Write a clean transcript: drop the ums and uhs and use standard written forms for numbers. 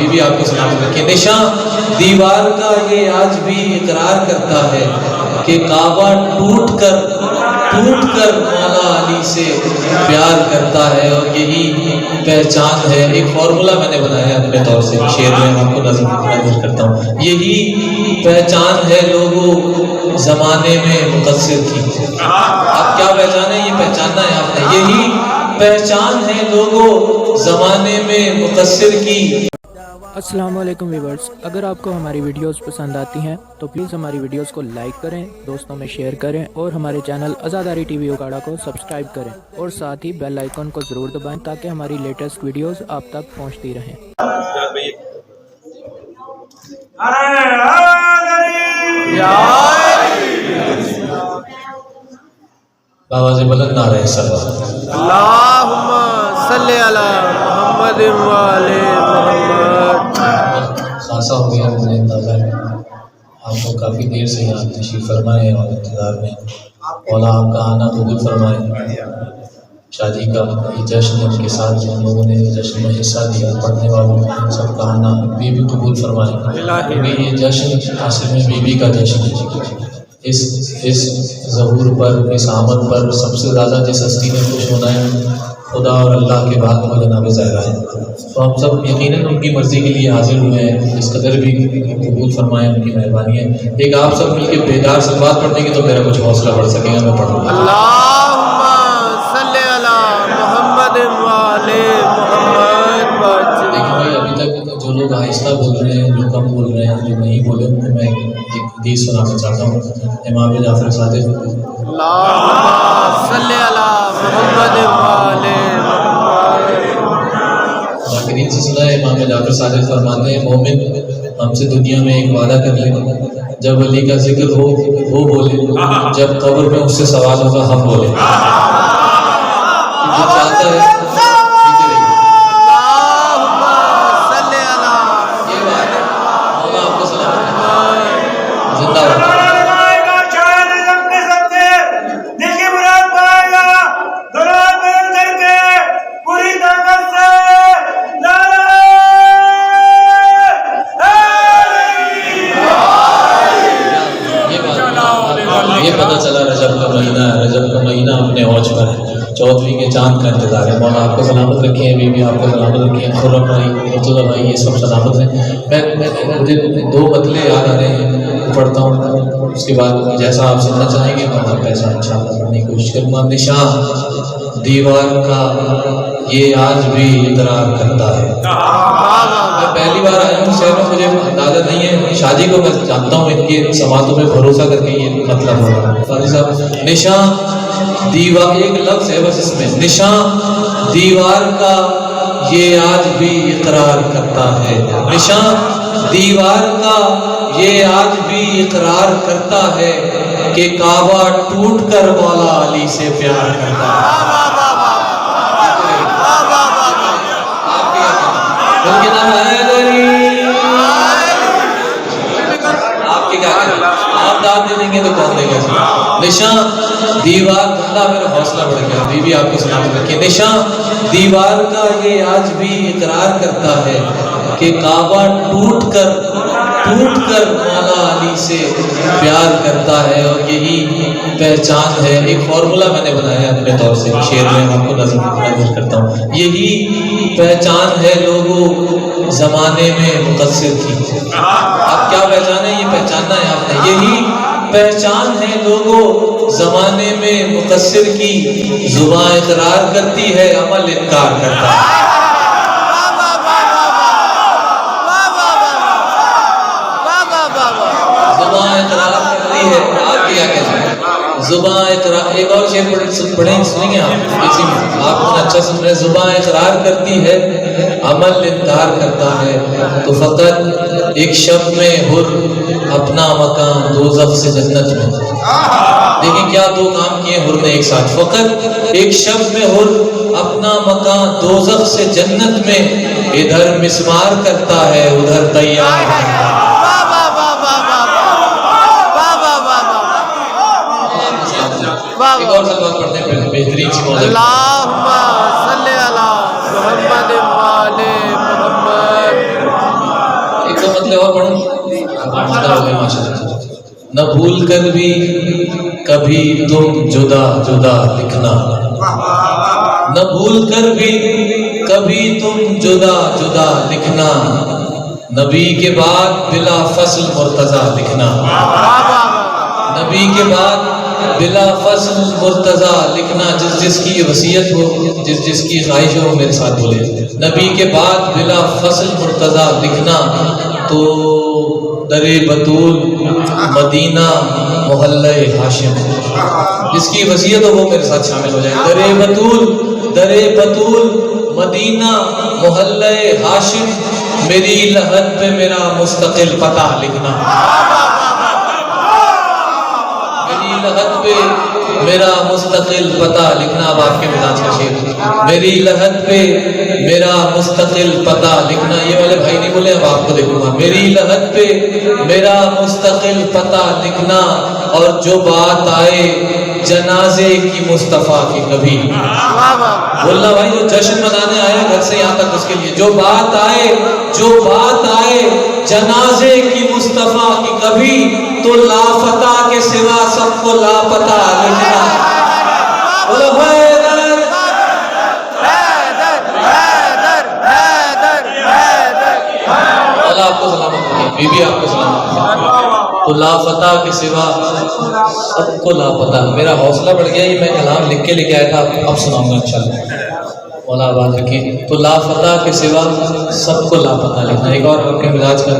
بیوی آپ کو سلامت رکھے۔ نشان دیوار کا یہ آج بھی اقرار کرتا ہے کہ کعبہ ٹوٹ کر مولا علی سے پیار کرتا ہے، اور یہی پہچان ہے۔ ایک فارمولا میں نے بنایا ہے اپنے طور سے، شعر میں آپ کو نظر کرتا ہوں۔ یہی پہچان ہے لوگوں زمانے میں مقصر کی۔ آپ کیا پہچان ہے؟ یہ پہچاننا ہے آپ نے۔ یہی پہچان ہے لوگوں زمانے میں مقصر کی۔ السلام علیکم ویورز، اگر آپ کو ہماری ویڈیوز پسند آتی ہیں تو پلیز ہماری ویڈیوز کو لائک کریں، دوستوں میں شیئر کریں، اور ہمارے چینل عزاداری ٹی وی اکاڑا کو سبسکرائب کریں، اور ساتھ ہی بیل آئیکن کو ضرور دبائیں تاکہ ہماری لیٹسٹ ویڈیوز آپ تک پہنچتی رہیں۔ آواز بلند نہ رہے سر۔ اللہم صلی علی محمد و آل محمد۔ خاصا ہو گیا مجھے اندازہ ہے، آپ کو کافی دیر سے یہاں تشریف فرمائے اور انتظار میں۔ مولا آپ کا آنا قبول فرمائے۔ شادی کا یہ جشن کے ساتھ جن لوگوں نے جشن میں حصہ دیا، پڑھنے والوں نے سب کا آنا بیوی قبول فرمائے۔ کیونکہ یہ جشن اصل میں بیوی کا جشن ہے۔ اس ظہور پر، اس آمد پر سب سے زیادہ جس ہستی نے خوش ہونا ہے خدا اور اللہ کے بعد وہ جناب زہرا ہے۔ تو ہم سب یقیناً ان کی مرضی کے لیے حاضر ہوئے ہیں، اس قدر بھی قبول فرمائیں، ان کی مہربانی ہے۔ ایک آپ سب مل کے بیدار صلوات پڑھ دیں گے تو میرا کچھ حوصلہ بڑھ سکے گا، میں پڑھوں گا۔ اللہم صلی علی محمد و آل محمد۔ دیکھیں بھائی، ابھی تک جو لوگ آہستہ بول رہے ہیں، جو کم بول رہے ہیں، جو نہیں بولے، ان کو میں ایک حدیث سنانا چاہتا ہوں امام جعفر صادق۔ اللہم صلی علی محمد و آل محمد۔ ذاکرین سے سنا ہے، امام جعفر صادق فرماتے ہیں مومن ہم سے دنیا میں ایک وعدہ کر لے، جب علی کا ذکر ہو وہ بولے، جب قبر میں اس سے سوال ہوگا ہم بولے۔ جو چاہتا ہے اپنے اوج پر ہے، چودھویں کے چاند کا انتظار ہے۔ مولا آپ کو سلامت رکھیں، بیوی آپ کو سلامت رکھیں، خرم بھائی، مرتضیٰ بھائی، یہ سب سلامت ہیں۔ مجھے دو مطلے یاد آ رہے ہیں، پڑھتا ہوں، اس کے بعد جیسا آپ سننا چاہیں گے میں پیسہ انشاءاللہ پڑھنے کی کوشش کروں گا۔ نشان دیوار کا یہ آج بھی اقرار کرتا ہے۔ میں پہلی بار آیا ہوں شہر میں، مجھے اندازہ نہیں ہے، شادی کو میں جانتا ہوں، ان کے سماعتوں میں بھروسہ کر کے یہ مطلب ہوگا۔ فاضل صاحب، نشان دیوار، ایک لفظ ہے بس اس میں، نشان دیوار کا یہ آج بھی اقرار کرتا ہے۔ نشان دیوار کا یہ آج بھی اقرار کرتا ہے کہ کعبہ ٹوٹ کر مولا علی سے پیار کرتا ہے۔ آپ کے کیا کہیں، آپ داد دے دیں گے تو کون دے گا؟ نشان دیوار، اللہ میرا حوصلہ بڑھ گیا، بیوی آپ کو سلامت رکھے۔ نشان دیوار کا یہ آج بھی اقرار کرتا ہے کہ کعبہ ٹوٹ کر مولا علی سے پیار کرتا ہے، اور یہی پہچان ہے۔ ایک فارمولا میں نے بنایا ہے اپنے طور سے، شعر میں آپ کو نظر کرتا ہوں۔ یہی پہچان ہے لوگوں زمانے میں مقصر کی۔ آپ کیا پہچان ہے؟ یہ پہچاننا ہے آپ نے۔ یہی پہچان ہے لوگوں زمانے میں مقصر کی، زبان اقرار کرتی ہے، عمل انکار کرتا ہے۔ زبان اقرار کرتی ہے، آپ کیا کہتے ہیں؟ زبان اقرار، ایک اور شعر پڑھیں سنیں گے آپ، اسی میں آپ کو اچھا سن رہے ہیں۔ زبان اقرار کرتی ہے، عمل انکار کرتا ہے، تو فقط ایک شب میں حر اپنا مکان دوزخ سے جنت میں۔ دیکھیں کیا دو کام کیے حر نے ایک ساتھ، فقط ایک شب میں حر اپنا مکان دوزخ سے جنت میں، ادھر مسمار کرتا ہے ادھر تیار کرتا ہے۔ ایک اور سلوات پڑھتے ہیں بہترین سی موضوع۔ اللہم صلی علی محمد و آل محمد۔ دفعہ اور پڑھوں ماشاءاللہ. نہ بھول کر بھی کبھی تم جدا جدا لکھنا، نہ بھول کر بھی کبھی تم جدا جدا لکھنا، نبی کے بعد بلا فصل مرتضیٰ لکھنا، نبی کے بعد بلا فصل مرتضیٰ لکھنا. جس جس کی یہ وصیت ہو، جس جس کی خواہش ہو میرے ساتھ بولے، نبی کے بعد بلا فصل مرتضیٰ لکھنا. تو در بطول مدینہ محلہ ہاشم، جس کی وصیت ہو وہ میرے ساتھ شامل ہو جائے. در بطول مدینہ محلہ ہاشم، میری لحد پہ میرا مستقل پتہ لکھنا، میری لحد پہ میرا مستقل پتہ لکھنا. اب آپ کے مزاج کا شعر، میری لحد پہ میرا مستقل پتہ لکھنا. یہ والے بھائی نہیں بولے، اب آپ کو دیکھوں گا. میری لحد پہ میرا مستقل پتہ لکھنا، اور جو بات آئے جنازے کی مصطفیٰ کی کبھی. بولنا بھائی، جو جشن منانے آیا گھر سے یہاں تک، اس کے لیے جو بات آئے جنازے کی مصطفیٰ کی کبھی، تو لافتہ کے سوا سب کو لاپتہ لکھنا. بولو حیدر اللہ آپ کو سلامت رکھے، بی بی آپ کو سلامت رکھے. تو لافتہ کے سوا سب کو لاپتہ. میرا حوصلہ بڑھ گیا، یہ میں کلام لکھ کے آیا تھا، اب سناؤں گا انشاءاللہ. مولا آباد رکھیے. تو لافتہ کے سوا سب کو لاپتہ لکھنا. ایک اور آپ کے مزاج کا